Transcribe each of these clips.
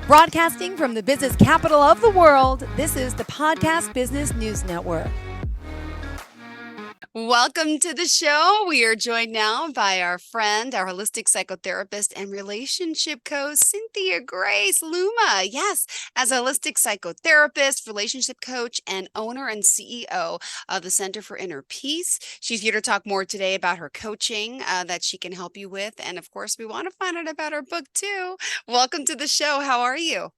Broadcasting from the business capital of the world, this is the Podcast Business News Network. Welcome to the show. We are joined now by our friend, our holistic psychotherapist and relationship coach, Cynthia Grace Luma. Yes, as a holistic psychotherapist, relationship coach, and owner and CEO of the Center for Inner Peace. She's here to talk more today about her coaching that she can help you with. And of course, we want to find out about her book too. Welcome to the show. How are you?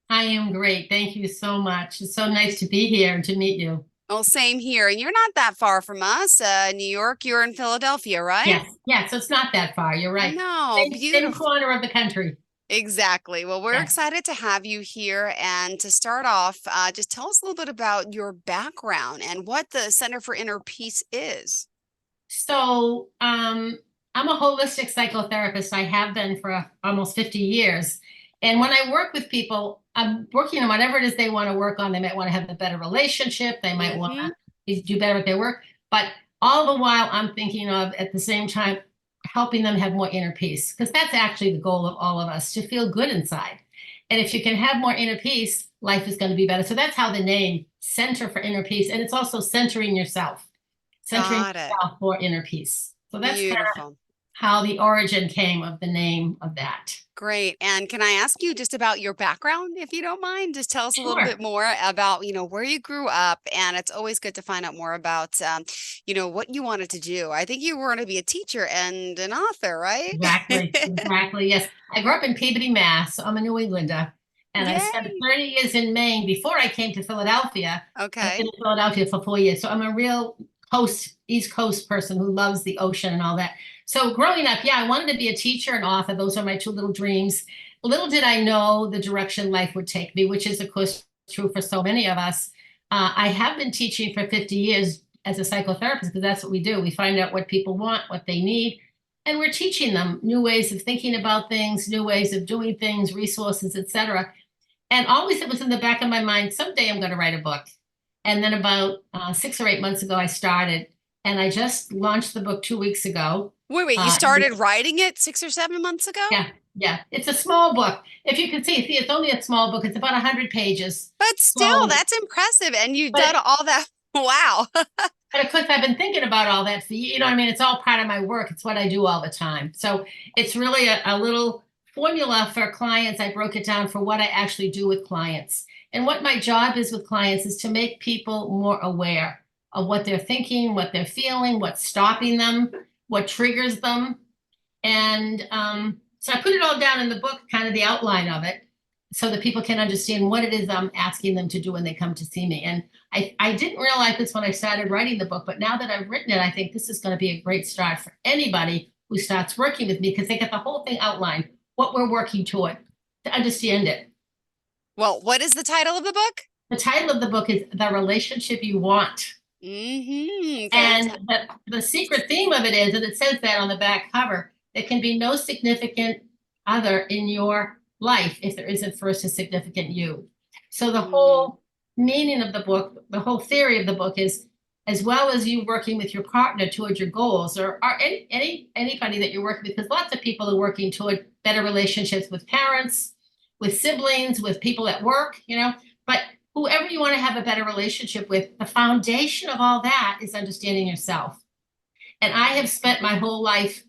I am great. Thank you so much. It's so nice to be here and to meet you. Oh, same here. And you're not that far from us. New York, you're in Philadelphia, right? Yes, so it's not that far. You're right. No, Same beautiful. corner of the country. Exactly. Well, we're Yeah. excited to have you here. And to start off, just tell us a little bit about your background and what the Center for Inner Peace is. So I'm a holistic psychotherapist. I have been for almost 50 years. And when I work with people, I'm working on whatever it is they want to work on. They might want to have a better relationship. They might want to do better at their work. But all the while, I'm thinking of, at the same time, helping them have more inner peace, because that's actually the goal of all of us, to feel good inside. And if you can have more inner peace, life is going to be better. So that's how the name Center for Inner Peace. And it's also centering yourself for inner peace. So that's kind of how the origin came of the name of that. Great. And can I ask you just about your background, if you don't mind? Just tell us a little bit more about, where you grew up. And it's always good to find out more about, what you wanted to do. I think you wanted to be a teacher and an author, right? Exactly. Yes. I grew up in Peabody, Mass. So I'm a New Englander. And I spent 30 years in Maine before I came to Philadelphia. Okay. I've been in Philadelphia for 4 years. So I'm a real East Coast person who loves the ocean and all that. So growing up, I wanted to be a teacher and author. Those are my two little dreams. Little did I know the direction life would take me, which is, of course, true for so many of us. I have been teaching for 50 years as a psychotherapist, because that's what we do. We find out what people want, what they need, and we're teaching them new ways of thinking about things, new ways of doing things, resources, etc. And always it was in the back of my mind, someday I'm going to write a book. And then about 6 or 8 months ago, I started, and I just launched the book 2 weeks ago. Wait, you started writing it 6 or 7 months ago? Yeah. It's a small book. If you can see, it's only a small book. It's about 100 pages. But still, that's impressive. And you've done all that. Wow. But of course, I've been thinking about all that for you. It's all part of my work. It's what I do all the time. So it's really a little formula for clients. I broke it down for what I actually do with clients. And what my job is with clients is to make people more aware of what they're thinking, what they're feeling, what's stopping them, what triggers them. And so I put it all down in the book, kind of the outline of it, so that people can understand what it is I'm asking them to do when they come to see me. And I didn't realize this when I started writing the book, but now that I've written it, I think this is going to be a great start for anybody who starts working with me, because they get the whole thing outlined, what we're working toward, to understand it. Well, what is the title of the book? The title of the book is The Relationship You Want. And the secret theme of it is, and it says that on the back cover, there can be no significant other in your life if there isn't first a significant you. So the whole meaning of the book, the whole theory of the book is, as well as you working with your partner towards your goals, or anybody that you're working with, because lots of people are working toward better relationships with parents, with siblings, with people at work, but whoever you want to have a better relationship with, the foundation of all that is understanding yourself. And I have spent my whole life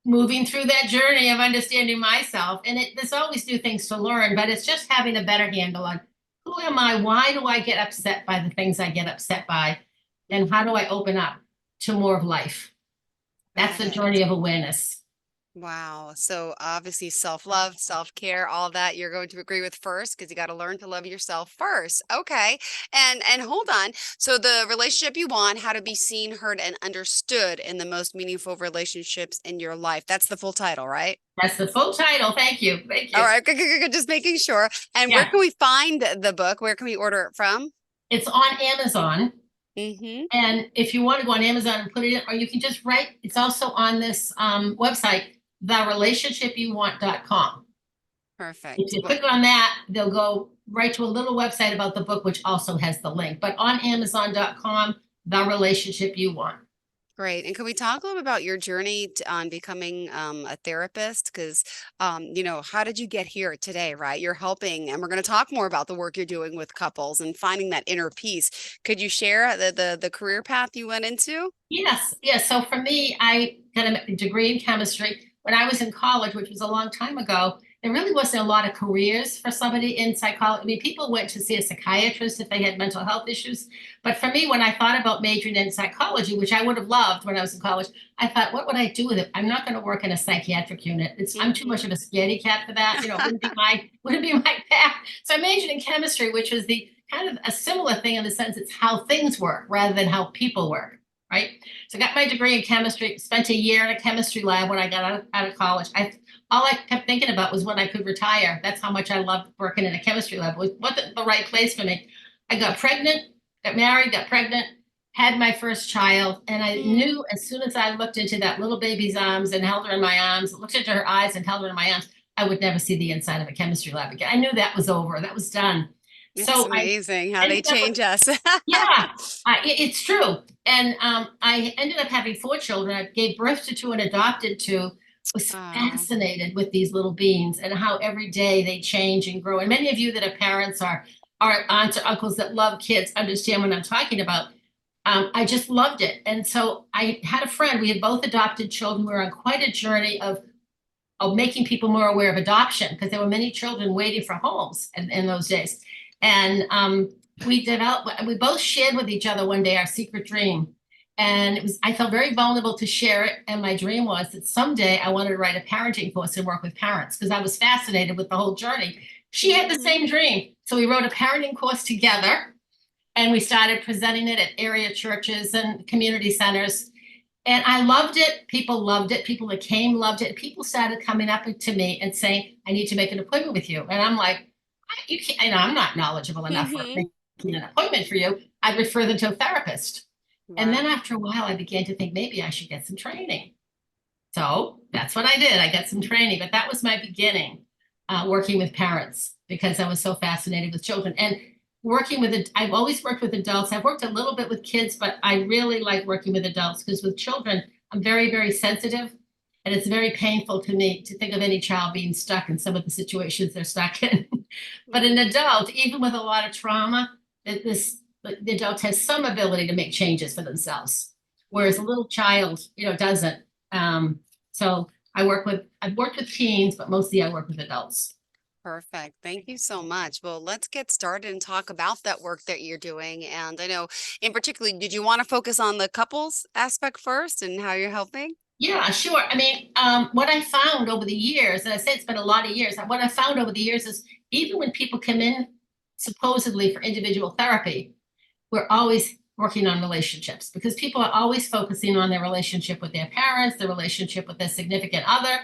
moving through that journey of understanding myself. And there's always new things to learn, but it's just having a better handle on who am I? Why do I get upset by the things I get upset by? And how do I open up to more of life? That's the journey of awareness. Wow. So obviously self-love, self-care, all that you're going to agree with first, because you got to learn to love yourself first. Okay. And hold on. So the relationship you want, how to be seen, heard, and understood in the most meaningful relationships in your life. That's the full title, right? That's the full title. Thank you. All right. Good. Just making sure. And where can we find the book? Where can we order it from? It's on Amazon. And if you want to go on Amazon and put it in, or you can just write, it's also on this website, therelationshipyouwant.com. Perfect. If you click on that, they'll go right to a little website about the book, which also has the link. But on Amazon.com, The Relationship You Want. Great. And can we talk a little bit about your journey on becoming a therapist? Because, how did you get here today, right? You're helping, and we're going to talk more about the work you're doing with couples and finding that inner peace. Could you share the career path you went into? Yes, yes. So for me, I got a degree in chemistry. When I was in college, which was a long time ago, there really wasn't a lot of careers for somebody in psychology. I mean, people went to see a psychiatrist if they had mental health issues. But for me, when I thought about majoring in psychology, which I would have loved when I was in college, I thought, what would I do with it? I'm not going to work in a psychiatric unit. I'm too much Hmm. of a scaredy cat for that. It wouldn't be my path. So I majored in chemistry, which was the kind of a similar thing in the sense it's how things work rather than how people work, right? So I got my degree in chemistry, spent a year in a chemistry lab when I got out of college. All I kept thinking about was when I could retire. That's how much I loved working in a chemistry lab. It wasn't the right place for me. I got pregnant, got married, got pregnant, had my first child, and I Mm. knew as soon as I looked into that little baby's arms and held her in my arms, looked into her eyes and held her in my arms, I would never see the inside of a chemistry lab again. I knew that was over. That was done. It's So I amazing how they ended up with change us. yeah, it's true. And I ended up having 4 children. I gave birth to 2 and adopted 2. Was Oh. fascinated with these little beings and how every day they change and grow. And many of you that are parents are aunts or uncles that love kids understand what I'm talking about. I just loved it. And so I had a friend. We had both adopted children. We were on quite a journey of making people more aware of adoption because there were many children waiting for homes in those days. And we both shared with each other one day our secret dream. And I felt very vulnerable to share it. And my dream was that someday I wanted to write a parenting course and work with parents because I was fascinated with the whole journey. She had the Hmm. same dream. So we wrote a parenting course together and we started presenting it at area churches and community centers. And I loved it. People loved it. People that came loved it. People started coming up to me and saying, I need to make an appointment with you. And I'm like, you can't, I'm not knowledgeable enough for Hmm. making an appointment for you. I'd refer them to a therapist. And then Wow. after a while, I began to think maybe I should get some training. So that's what I did. I got some training, but that was my beginning, working with parents because I was so fascinated with children and working with it. I've always worked with adults. I've worked a little bit with kids, but I really like working with adults because with children, I'm very, very sensitive. And it's very painful to me to think of any child being stuck in some of the situations they're stuck in. But an adult, even with a lot of trauma, the adult has some ability to make changes for themselves, whereas a Yeah. little child, doesn't. So I've worked with teens, but mostly I work with adults. Perfect. Thank you so much. Well, let's get started and talk about that work that you're doing. And I know, in particular, did you want to focus on the couples aspect first and how you're helping? Yeah, sure. I mean, what I found over the years, and I say it's been a lot of years, what I found over the years is even when people come in supposedly for individual therapy, we're always working on relationships because people are always focusing on their relationship with their parents, their relationship with their significant other,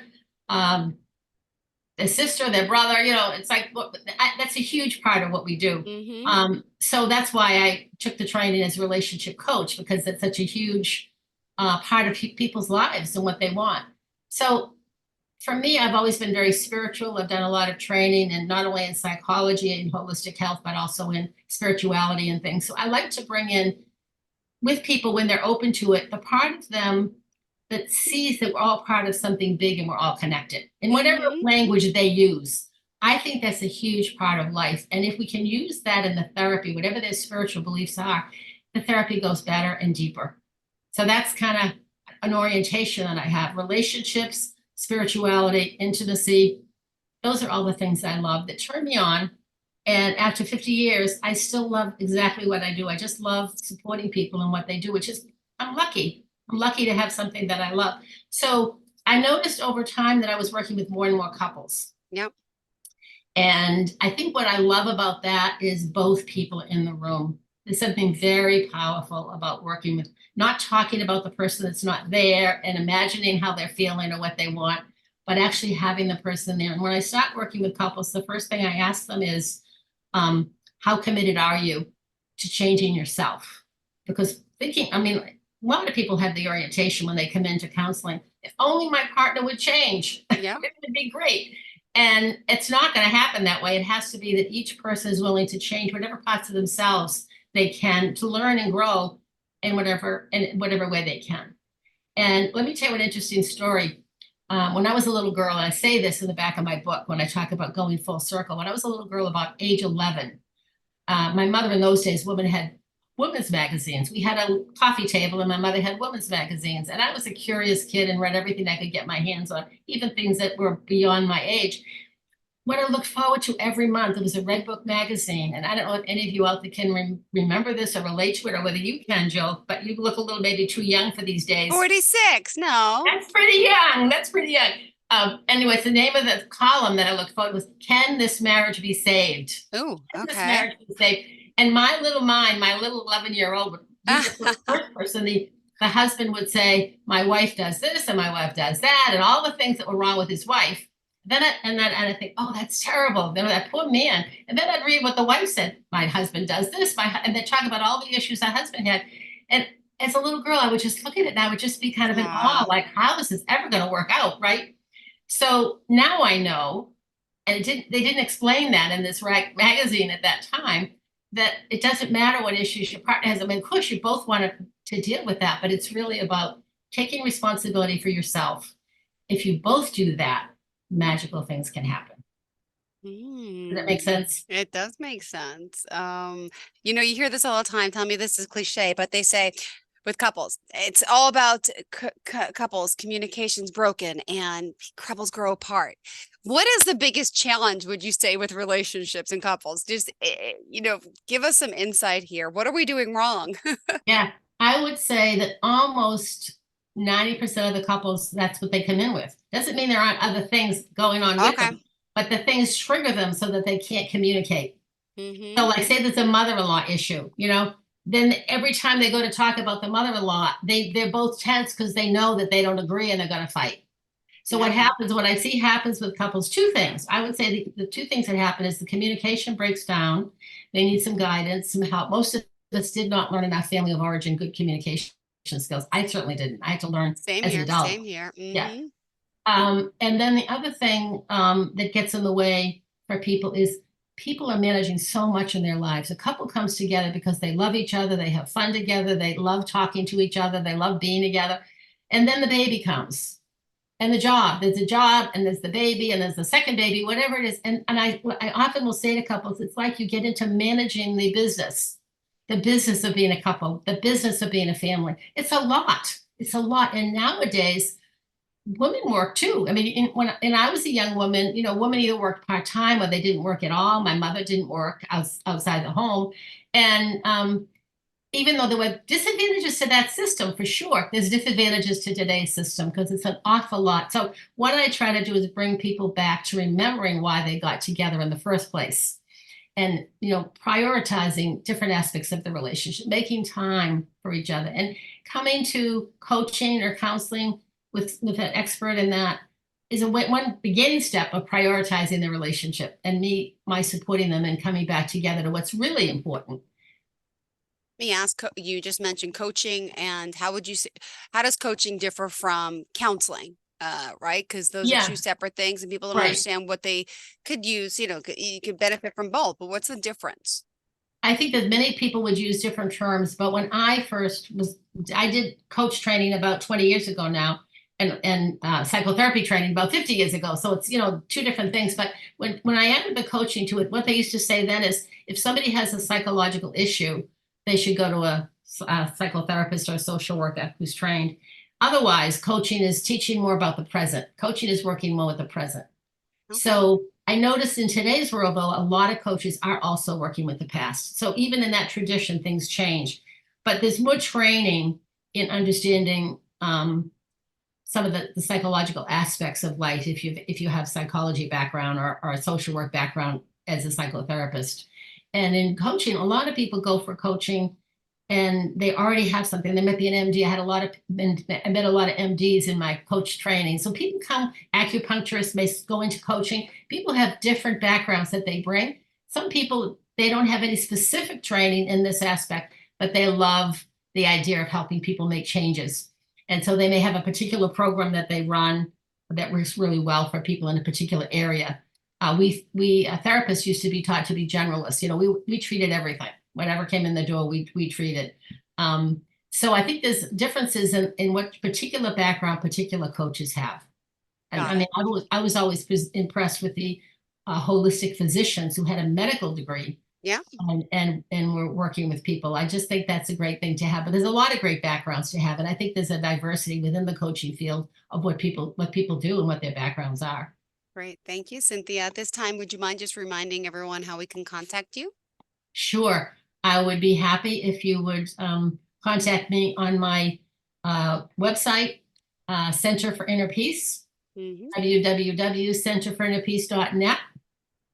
um, their sister, their brother. It's like that's a huge part of what we do. Mm-hmm. So that's why I took the training as a relationship coach because it's such a huge part of people's lives and what they want. So for me, I've always been very spiritual. I've done a lot of training and not only in psychology and holistic health, but also in spirituality and things. So I like to bring in with people when they're open to it, the part of them that sees that we're all part of something big and we're all connected in whatever Mm-hmm. language they use. I think that's a huge part of life. And if we can use that in the therapy, whatever their spiritual beliefs are, the therapy goes better and deeper. So that's kind of an orientation that I have relationships, spirituality, intimacy. Those are all the things I love that turn me on. And after 50 years, I still love exactly what I do. I just love supporting people in what they do, which is, I'm lucky. I'm lucky to have something that I love. So I noticed over time that I was working with more and more couples. Yep. And I think what I love about that is both people in the room. There's something very powerful about working with, not talking about the person that's not there and imagining how they're feeling or what they want, but actually having the person there. And when I start working with couples, the first thing I ask them is, how committed are you to changing yourself? Because I mean, a lot of people have the orientation when they come into counseling, if only my partner would change, Yep. it would be great. And it's not going to happen that way. It has to be that each person is willing to change whatever parts of themselves they can to learn and grow in whatever way they can. And let me tell you an interesting story. When I was a little girl, and I say this in the back of my book when I talk about going full circle, when I was a little girl about age 11, my mother in those days, women had women's magazines. We had a coffee table and my mother had women's magazines. And I was a curious kid and read everything I could get my hands on, even things that were beyond my age. What I looked forward to every month, it was a Red Book magazine. And I don't know if any of you out there can remember this or relate to it, or whether you can, Jill, but you look a little maybe too young for these days. 46. No. That's pretty young. That's pretty young. Anyways, the name of the column that I looked forward was, Can This Marriage Be Saved? Oh, Can this okay. marriage be saved? And my little mind, my little 11-year-old would read it for the first person. The husband would say, my wife does this and my wife does that, and all the things that were wrong with his wife. Then I think, oh, that's terrible. Then that poor man. And then I'd read what the wife said. My husband does this. And they talk about all the issues her husband had. And as a little girl, I would just look at it and I would just be kind of in awe, like, how is this ever going to work out, right? So now I know, and they didn't explain that in this magazine at that time, that it doesn't matter what issues your partner has. I mean, of course, you both want to deal with that, but it's really about taking responsibility for yourself. If you both do that, magical things can happen. Does that make sense? It does make sense. You know, you hear this all the time. Tell me this is cliche, but they say with couples, it's all about couples, communication's broken and couples grow apart. What is the biggest challenge, would you say, with relationships and couples? Just, you know, give us some insight here. What are we doing wrong? Yeah, I would say that almost 90% of the couples, that's what they come in with. Doesn't mean there aren't other things going on with them, but the things trigger them so that they can't communicate. So like say there's a mother-in-law issue, you know, then every time they go to talk about the mother-in-law, they're both tense because they know that they don't agree and they're going to fight. So what happens, what I see happens with couples, two things. I would say the two things that happen is the communication breaks down. They need some guidance, some help. Most of us did not learn in our family of origin good communication skills. I certainly didn't. I had to learn as an adult. Same here. Yeah. And then the other thing that gets in the way for people is people are managing so much in their lives. A couple comes together because they love each other, they have fun together, they love talking to each other, they love being together. And then the baby comes. And there's a job, and there's the baby, and there's the second baby, whatever it is. And I often will say to couples, it's like you get into managing the business of being a couple, the business of being a family. It's a lot. It's a lot. And nowadays, women work too. I mean, when I was a young woman, you know, women either worked part-time or they didn't work at all. My mother didn't work outside the home. And even though there were disadvantages to that system, for sure, there's disadvantages to today's system because it's an awful lot. So what I try to do is bring people back to remembering why they got together in the first place. And, you know, prioritizing different aspects of the relationship, making time for each other, and coming to coaching or counseling with an expert in that is one beginning step of prioritizing the relationship, and my supporting them and coming back together to what's really important. Let me ask, you just mentioned coaching, and how does coaching differ from counseling? Right? Because those are two separate things, and people don't understand what they could use. You know, you could benefit from both, but what's the difference? I think that many people would use different terms, but when I did coach training about 20 years ago now, and psychotherapy training about 50 years ago. So it's, you know, two different things. But when I added the coaching to it, what they used to say then is, if somebody has a psychological issue, they should go to a psychotherapist or a social worker who's trained. Otherwise, coaching is teaching more about the present. Coaching is working more with the present. Okay. So I noticed in today's world, though, a lot of coaches are also working with the past. So even in that tradition, things change. But there's more training in understanding some of the psychological aspects of life if you have psychology background or a social work background as a psychotherapist. And in coaching, a lot of people go for coaching and they already have something. They might be an MD. I met a lot of MDs in my coach training. So people come, acupuncturists may go into coaching. People have different backgrounds that they bring. Some people, they don't have any specific training in this aspect, but they love the idea of helping people make changes. And so they may have a particular program that they run that works really well for people in a particular area. We therapists used to be taught to be generalists. You know, we treated everything. Whatever came in the door, we treated. So I think there's differences in what particular background particular coaches have. And I Got mean, it. I was always impressed with the holistic physicians who had a medical degree Yeah. and were working with people. I just think that's a great thing to have. But there's a lot of great backgrounds to have, and I think there's a diversity within the coaching field of what people do and what their backgrounds are. Great. Thank you, Cynthia. At this time, would you mind just reminding everyone how we can contact you? Sure, I would be happy if you would contact me on my website, Center for Inner Peace, Hmm. www.centerforinnerpeace.net,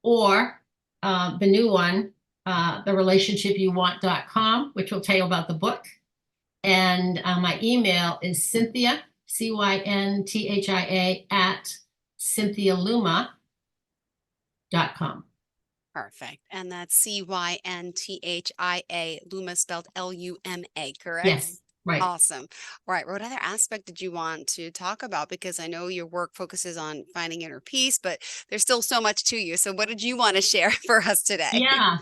or the new one, therelationshipyouwant.com, which will tell you about the book. And my email is Cynthia, Cynthia, at cynthialuma.com. Perfect. And that's Cynthia, Luma spelled Luma, correct? Yes, right. Awesome. All right. What other aspect did you want to talk about? Because I know your work focuses on finding inner peace, but there's still so much to you. So what did you want to share for us today? Yeah.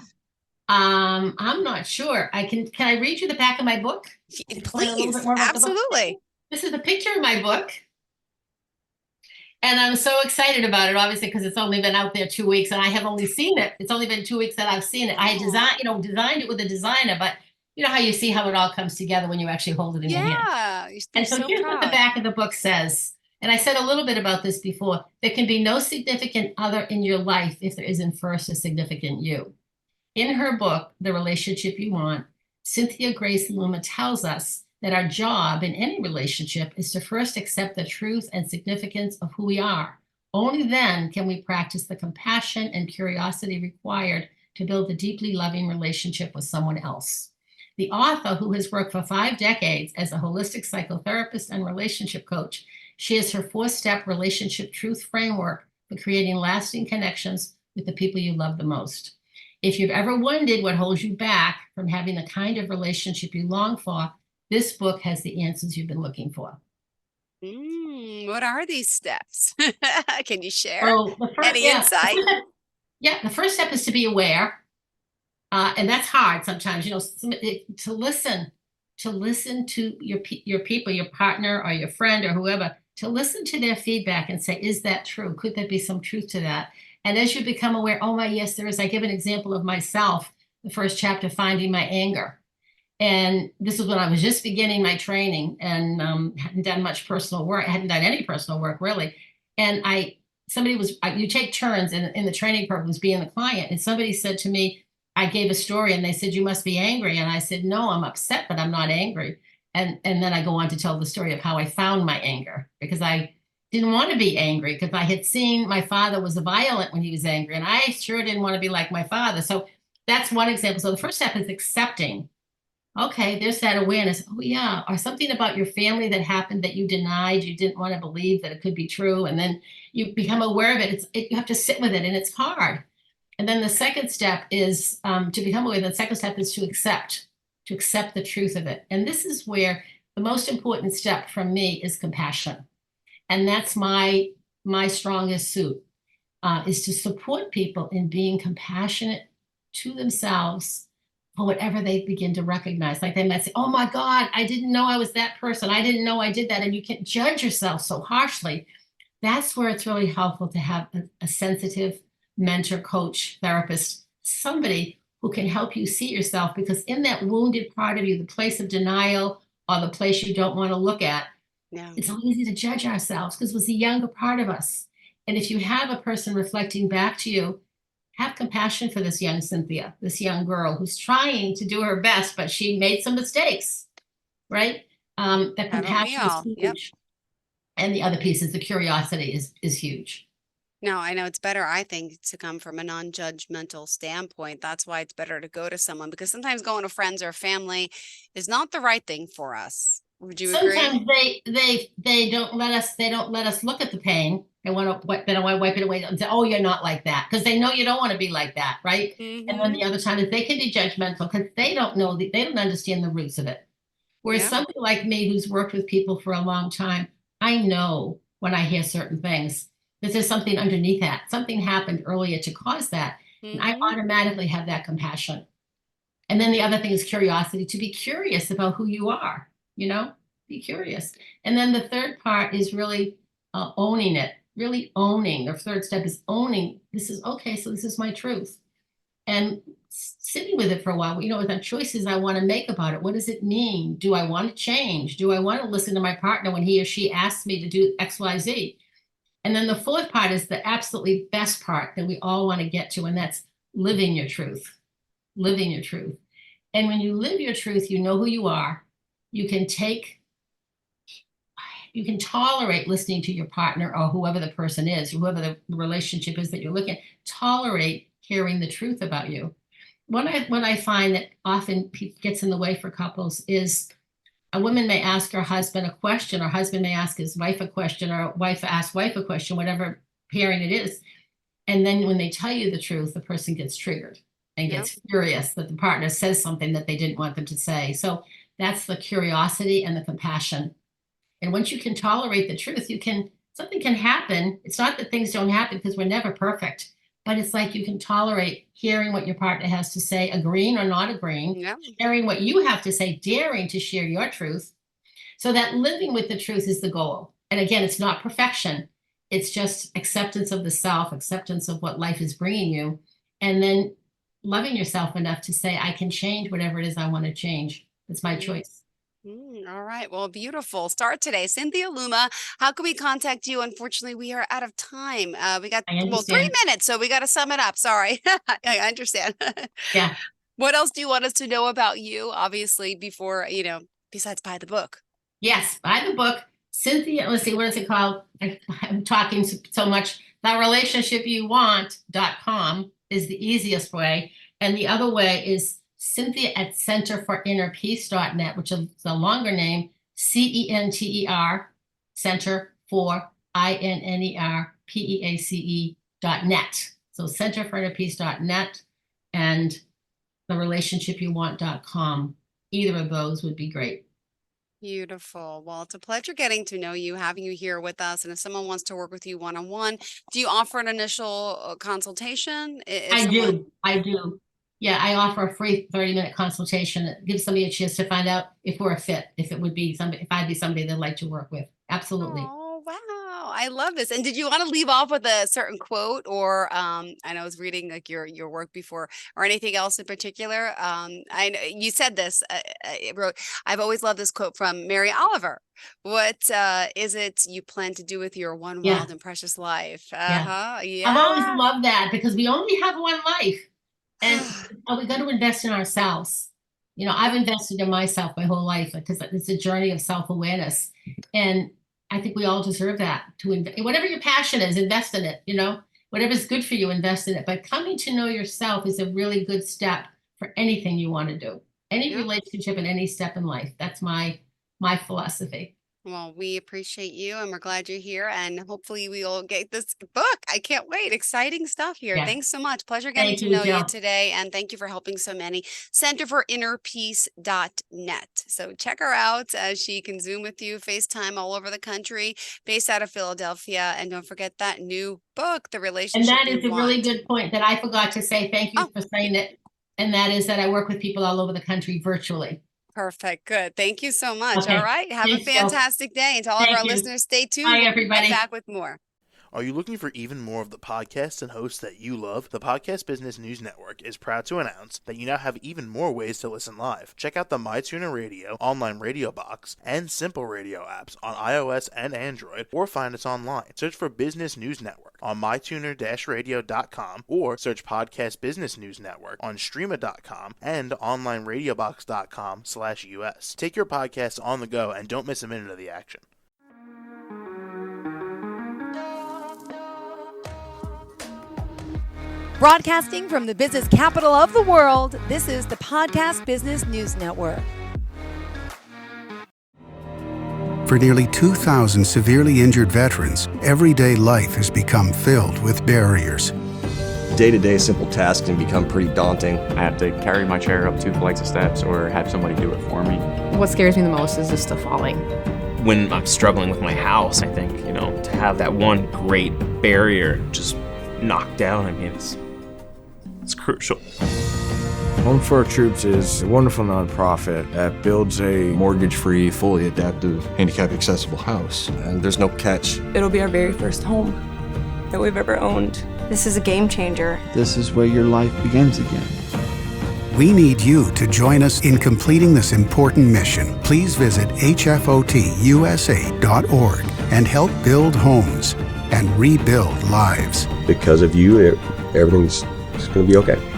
I'm not sure. Can I read you the back of my book? Explain a little bit Please. more about the book. Absolutely. This is a picture of my book. And I'm so excited about it, obviously, because it's only been out there 2 weeks and I have only seen it. It's only been 2 weeks that I've seen it. I Oh, designed it with a designer, but you know how you see how it all comes together when you actually hold it in your hand. yeah. You should be And so so here's what the proud. back of the book says. And I said a little bit about this before. There can be no significant other in your life if there isn't first a significant you. In her book, The Relationship You Want, Cynthia Grace Luma tells us that our job in any relationship is to first accept the truth and significance of who we are. Only then can we practice the compassion and curiosity required to build a deeply loving relationship with someone else. The author, who has worked for 5 decades as a holistic psychotherapist and relationship coach, shares her 4-step relationship truth framework for creating lasting connections with the people you love the most. If you've ever wondered what holds you back from having the kind of relationship you long for, this book has the answers you've been looking for. What are these steps? Can you share So the first, any yeah, insight? the first step is to be aware, and that's hard sometimes. To listen to your people, your partner, or your friend, or whoever, to listen to their feedback and say, "Is that true? Could there be some truth to that?" And as you become aware, oh my, yes, there is. I give an example of myself. The first chapter, finding my anger. And this is when I was just beginning my training and hadn't done much personal work. I hadn't done any personal work really. And you take turns in the training programs being the client. And somebody said to me, I gave a story and they said, you must be angry. And I said, no, I'm upset, but I'm not angry. And then I go on to tell the story of how I found my anger because I didn't want to be angry because I had seen my father was violent when he was angry. And I sure didn't want to be like my father. So that's one example. So the first step is accepting. Okay, there's that awareness. Oh, yeah. Or something about your family that happened that you denied, you didn't want to believe that it could be true. And then you become aware of it. You have to sit with it, and it's hard. And then the second step is to become aware. The second step is to accept the truth of it. And this is where the most important step from me is compassion. And that's my strongest suit, is to support people in being compassionate to themselves for whatever they begin to recognize. Like they might say, oh my God, I didn't know I was that person. I didn't know I did that. And you can judge yourself so harshly. That's where it's really helpful to have a sensitive mentor, coach, therapist, somebody who can help you see yourself. Because in that wounded part of you, the place of denial or the place you don't want to look at, Yeah. it's so easy to judge ourselves because it was the younger part of us. And if you have a person reflecting back to you, have compassion for this young Cynthia, this young girl who's trying to do her best, but she made some mistakes, right? That Haven't we compassion is all? Yep. huge. And the other piece is the curiosity is huge. No, I know it's better, I think, to come from a non-judgmental standpoint. That's why it's better to go to someone because sometimes going to friends or family is not the right thing for us. Would you agree? Sometimes they don't let us look at the pain. They don't want to wipe it away and say, oh, you're not like that. Because they know you don't want to be like that, right? And then Mm-hmm. the other time is they can be judgmental because they don't understand the roots of it. Whereas Yeah. somebody like me who's worked with people for a long time, I know when I hear certain things that there's something underneath that. Something happened earlier to cause that. And I Mm-hmm. automatically have that compassion. And then the other thing is curiosity, to be curious about who you are. Be curious. And then the third part is really owning it, really owning. The third step is owning. This is okay. So this is my truth. And sitting with it for a while, with the choices I want to make about it. What does it mean? Do I want to change? Do I want to listen to my partner when he or she asks me to do X, Y, Z? And then the fourth part is the absolutely best part that we all want to get to, and that's living your truth. Living your truth. And when you live your truth, you know who you are. You can tolerate listening to your partner or whoever the person is, whoever the relationship is that you're looking at, tolerate hearing the truth about you. What I find that often gets in the way for couples is a woman may ask her husband a question, or husband may ask his wife a question, or wife asks wife a question, whatever pairing it is. And then when they tell you the truth, the person gets triggered and gets furious that the partner says something that they didn't want them to say. So that's the curiosity and the compassion. And once you can tolerate the truth, something can happen. It's not that things don't happen, because we're never perfect, but it's like you can tolerate hearing what your partner has to say, agreeing or not agreeing, sharing what you have to say, daring to share your truth. So that living with the truth is the goal. And again, it's not perfection. It's just acceptance of the self, acceptance of what life is bringing you, and then loving yourself enough to say, I can change whatever it is I want to change. It's my choice. All right. Well, beautiful. Start today. Cynthia Luma, how can we contact you? Unfortunately, we are out of time. We got, 3 minutes, so we got to sum it up. Sorry. I understand. Yeah. What else do you want us to know about you, obviously, before, besides buy the book? Yes, buy the book. Cynthia, let's see, what is it called? I'm talking so much. TheRelationshipYouWant.com is the easiest way. And the other way is Cynthia at centerforinnerpeace.net, which is the longer name, CENTER, Center for INNERPEACE.net. So centerforinnerpeace.net and TheRelationshipYouWant.com. Either of those would be great. Beautiful. Well, it's a pleasure getting to know you, having you here with us. And if someone wants to work with you one-on-one, do you offer an initial consultation? I do. Yeah, I offer a free 30-minute consultation that gives somebody a chance to find out if we're a fit, if I'd be somebody they'd like to work with. Absolutely. Oh, wow. I love this. And did you want to leave off with a certain quote, or I know I was reading like your work before, or anything else in particular? I know you said this. It wrote, I've always loved this quote from Mary Oliver. What is it you plan to do with your one wild and precious life? Yeah. I've always loved that, because we only have one life. And we got to invest in ourselves. I've invested in myself my whole life, because it's a journey of self-awareness. And I think we all deserve that. Whatever your passion is, invest in it. Whatever's good for you, invest in it. But coming to know yourself is a really good step for anything you want to do. Any relationship and any step in life. That's my philosophy. Well, we appreciate you, and we're glad you're here, and hopefully we'll get this book. I can't wait. Exciting stuff here. Yeah. Thanks so much. Pleasure getting to know you today, and thank you for helping so many. Centerforinnerpeace.net. So check her out. She can Zoom with you, FaceTime all over the country, based out of Philadelphia. And don't forget that new book, The Relationship And that is a really good point that I forgot to say. Thank you for saying it. And that is that I work with people all over the country virtually. Perfect. Good. Thank you so much. Okay. All right. Have a fantastic day. And to all of our listeners, stay tuned. Bye, everybody. We'll be back with more. Are you looking for even more of the podcasts and hosts that you love? The Podcast Business News Network is proud to announce that you now have even more ways to listen live. Check out the MyTuner Radio, online radio box, and Simple Radio apps on iOS and Android, or find us online. Search for Business News Network on mytuner-radio.com, or search Podcast Business News Network on streama.com and onlineradiobox.com/US. Take your podcast on the go and don't miss a minute of the action. Broadcasting from the business capital of the world, this is the Podcast Business News Network. For nearly 2,000 severely injured veterans, everyday life has become filled with barriers. Day-to-day simple tasks can become pretty daunting. I have to carry my chair up 2 flights of steps or have somebody do it for me. What scares me the most is just the falling. When I'm struggling with my house, I think, to have that one great barrier just knocked down, it's crucial. Home for Our Troops is a wonderful nonprofit that builds a mortgage-free, fully adaptive, handicap-accessible house. And there's no catch. It'll be our very first home that we've ever owned. This is a game changer. This is where your life begins again. We need you to join us in completing this important mission. Please visit hfotusa.org and help build homes and rebuild lives. Because of you, everything's going to be okay.